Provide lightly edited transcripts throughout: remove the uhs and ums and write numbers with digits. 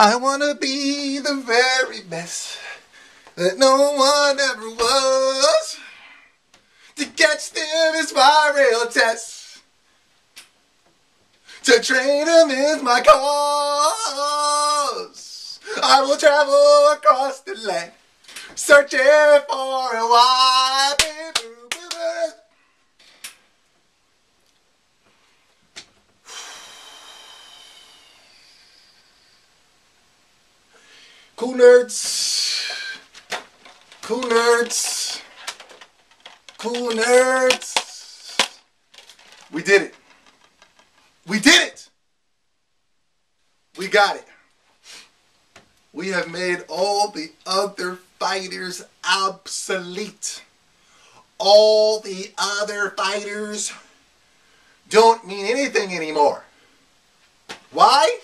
I wanna be the very best that no one ever was. To catch them is my real test. To train them is my cause. I will travel across the land, searching for a why. Cool nerds. Cool nerds. Cool nerds. We did it. We did it. We got it. We have made all the other fighters obsolete. All the other fighters don't mean anything anymore. Why?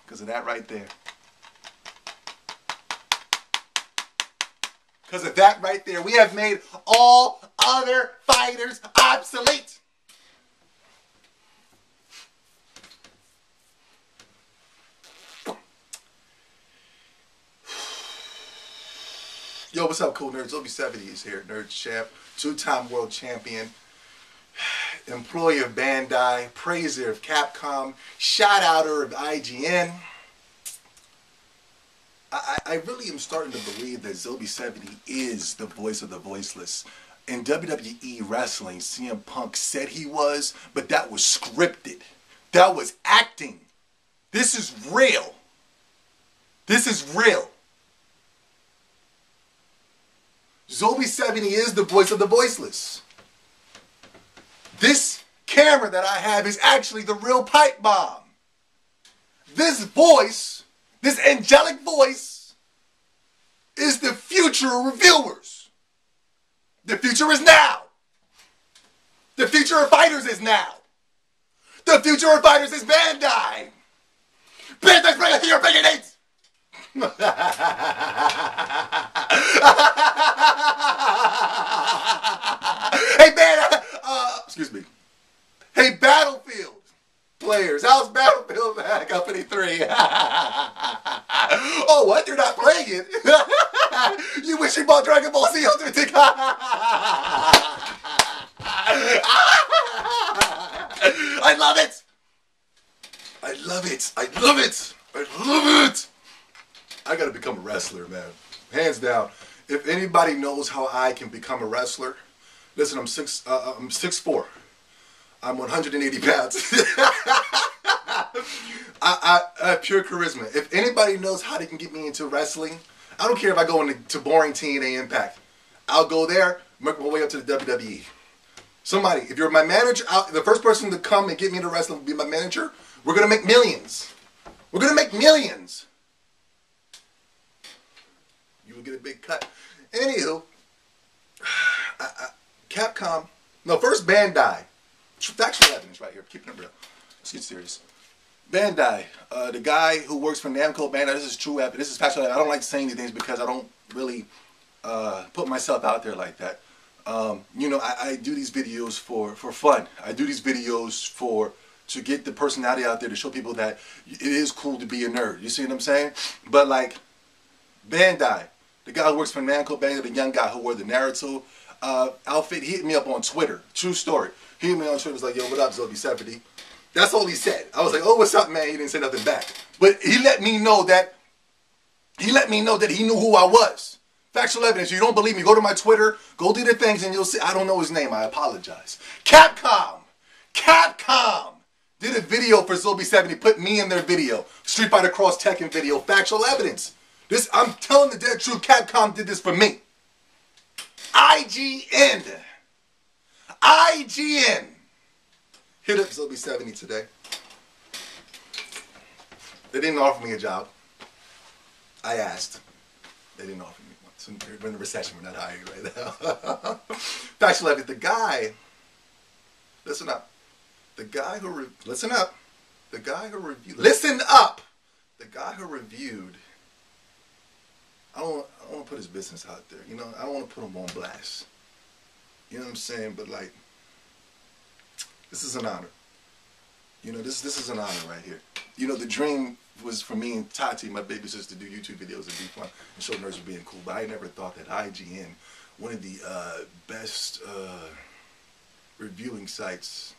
Because of that right there. Because of that right there. We have made all other fighters obsolete. Yo, what's up, cool nerds? Obi70 is here, Nerd Champ, two-time world champion, employee of Bandai, praiser of Capcom, shout-outer of IGN. I really am starting to believe that Zobi70 is the voice of the voiceless. In WWE wrestling, CM Punk said he was, but that was scripted. That was acting. This is real. This is real. Zobi70 is the voice of the voiceless. This camera that I have is actually the real pipe bomb. This voice, this angelic voice, is the future of reviewers. The future is now. The future of fighters is now. The future of fighters is Bandai. Bandai's bringing here, bringing it. Excuse me. Hey, Battlefield players, how's Battlefield Company 3? Oh, what? You're not playing it? You wish you bought Dragon Ball Z Ultimate. I love it. I love it. I love it. I love it. I gotta become a wrestler, man. Hands down. If anybody knows how I can become a wrestler, listen, I'm 6'4". I'm 180 pounds. I have pure charisma. If anybody knows how they can get me into wrestling, I don't care if I go into boring TNA Impact. I'll go there, make my way up to the WWE. Somebody, if you're my manager, the first person to come and get me into wrestling will be my manager. We're gonna make millions. We're gonna make millions. You will get a big cut. Anywho, Capcom, no, first Bandai. Factual evidence right here, keeping it real. Let's get serious. Bandai, the guy who works for Namco Bandai, this is true evidence, this is factual evidence. I don't like saying these things because I don't really put myself out there like that. You know, I do these videos for fun. I do these videos to get the personality out there, to show people that it is cool to be a nerd. You see what I'm saying? But like, Bandai, the guy who works for Namco Bandai, the young guy who wore the Naruto outfit, he hit me up on Twitter. True story. He hit me on Twitter, was like, yo, what up, Zobi70? That's all he said. I was like, oh, what's up, man? He didn't say nothing back. But he let me know that he knew who I was. Factual evidence. You don't believe me, go to my Twitter, go do the things, and you'll see. I don't know his name. I apologize. Capcom did a video for Zobi70, put me in their video. Street Fighter Cross Tekken video. Factual evidence. This, I'm telling the dead truth, Capcom did this for me. IGN. Hit up Zobi70 today. They didn't offer me a job. I asked. They didn't offer me one. So we're in a recession, we're not hiring right now. Factual evidence. The guy, listen up. The guy who reviewed, listen up. The guy who reviewed, listen up. The guy who reviewed, I don't want to put his business out there. You know, I don't want to put him on blast. You know what I'm saying? But like, this is an honor. You know, this is an honor right here. You know, the dream was for me and Tati, my baby sister, to do YouTube videos and be fun and show nerds were being cool. But I never thought that IGN, one of the best reviewing sites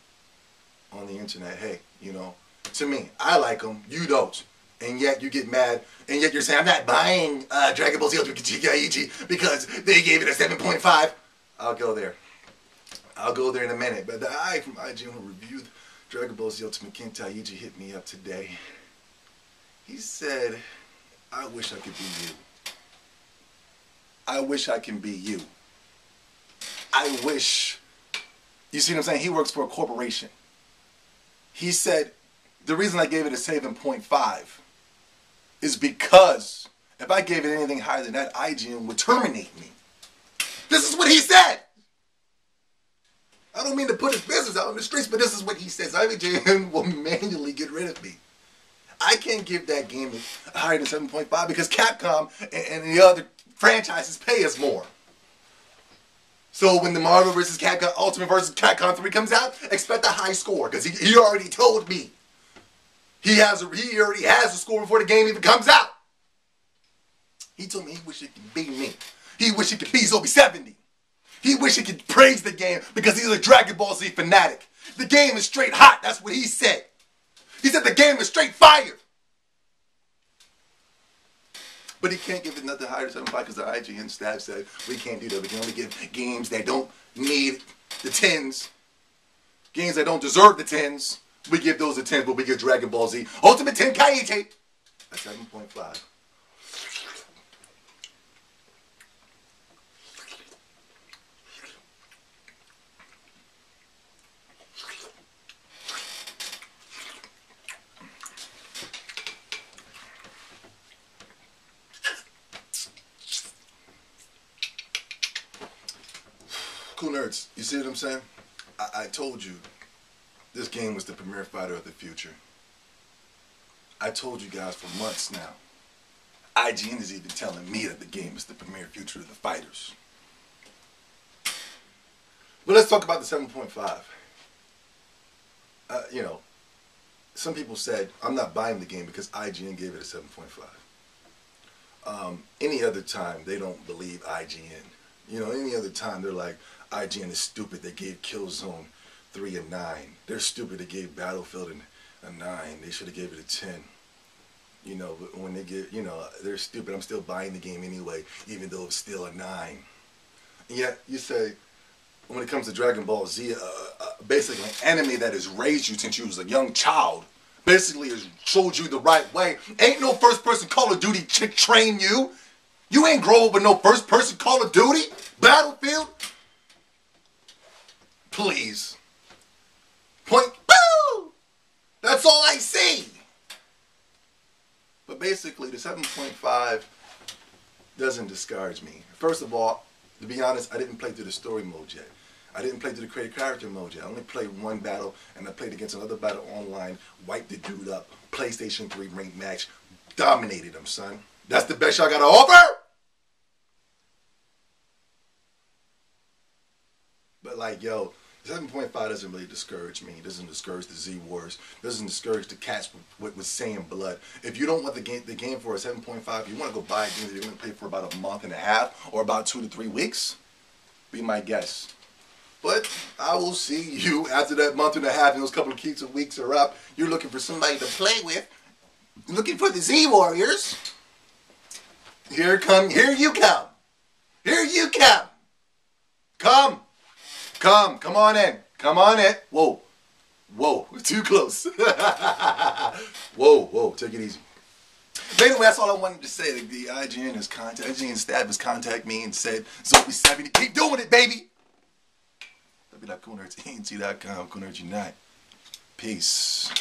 on the internet, hey, you know, to me, I like them, you don't. And yet you get mad, and yet you're saying, I'm not buying Dragon Ball Z Ultimate Tenkaichi because they gave it a 7.5. I'll go there. I'll go there in a minute. But the guy from IGN who reviewed Dragon Ball Z Ultimate Tenkaichi hit me up today. He said, I wish I could be you. I wish I can be you. I wish. You see what I'm saying? He works for a corporation. He said, the reason I gave it a 7.5 is because if I gave it anything higher than that, IGN would terminate me. This is what he said. I don't mean to put his business out on the streets, but this is what he says. IGN will manually get rid of me. I can't give that game a higher than 7.5 because Capcom and the other franchises pay us more. So when the Marvel vs. Capcom Ultimate vs. Capcom 3 comes out, expect a high score because he already told me. He already has a score before the game even comes out. He told me he wish it could be me. He wish it could be Zombie 70. He wish he could praise the game because he's a Dragon Ball Z fanatic. The game is straight hot. That's what he said. He said the game is straight fire. But he can't give it nothing higher than 7.5 because the IGN staff said we can't do that. We can only give games that don't need the 10s. Games that don't deserve the 10s. We give those a 10, but we give Dragon Ball Z Ultimate Tenkaichi a 7.5. Cool nerds, you see what I'm saying? I told you this game was the premier fighter of the future. I told you guys for months now. IGN is even telling me that the game is the premier future of the fighters. But let's talk about the 7.5. You know, some people said, I'm not buying the game because IGN gave it a 7.5. Any other time, they don't believe IGN. You know, any other time, they're like, IGN is stupid. They gave Killzone 3 a 9. They're stupid. They gave Battlefield a 9. They should have gave it a 10. You know, but when they get, you know, they're stupid. I'm still buying the game anyway, even though it's still a 9. And yet, you say, when it comes to Dragon Ball Z, basically an anime that has raised you since you was a young child, basically has showed you the right way. Ain't no first-person Call of Duty train you. You ain't grow up with no first-person Call of Duty, Battlefield. Please. Point, boo! That's all I see. But basically, the 7.5 doesn't discourage me. First of all, to be honest, I didn't play through the story mode yet. I didn't play through the creative character mode yet. I only played one battle, and I played against another battle online, wiped the dude up, PlayStation 3 ranked match, dominated him, son. That's the best y'all got to offer? But like, yo, 7.5 doesn't really discourage me. It doesn't discourage the Z Wars. It doesn't discourage the cats with Saiyan blood. If you don't want the game for a 7.5, you want to go buy a game that you're going to play for about a month and a half or about 2 to 3 weeks, be my guest. But I will see you after that month and a half and those couple of weeks are up. You're looking for somebody to play with. You're looking for the Z Warriors. Here you come. Here you come. Come on in. Come on in. Whoa. We're too close. Whoa, take it easy. But anyway, that's all I wanted to say. The IGN staff has contacted me and said, Zombie 70, keep doing it, baby. www.coolnerdsent.com, Cool Nerds Unite. Peace.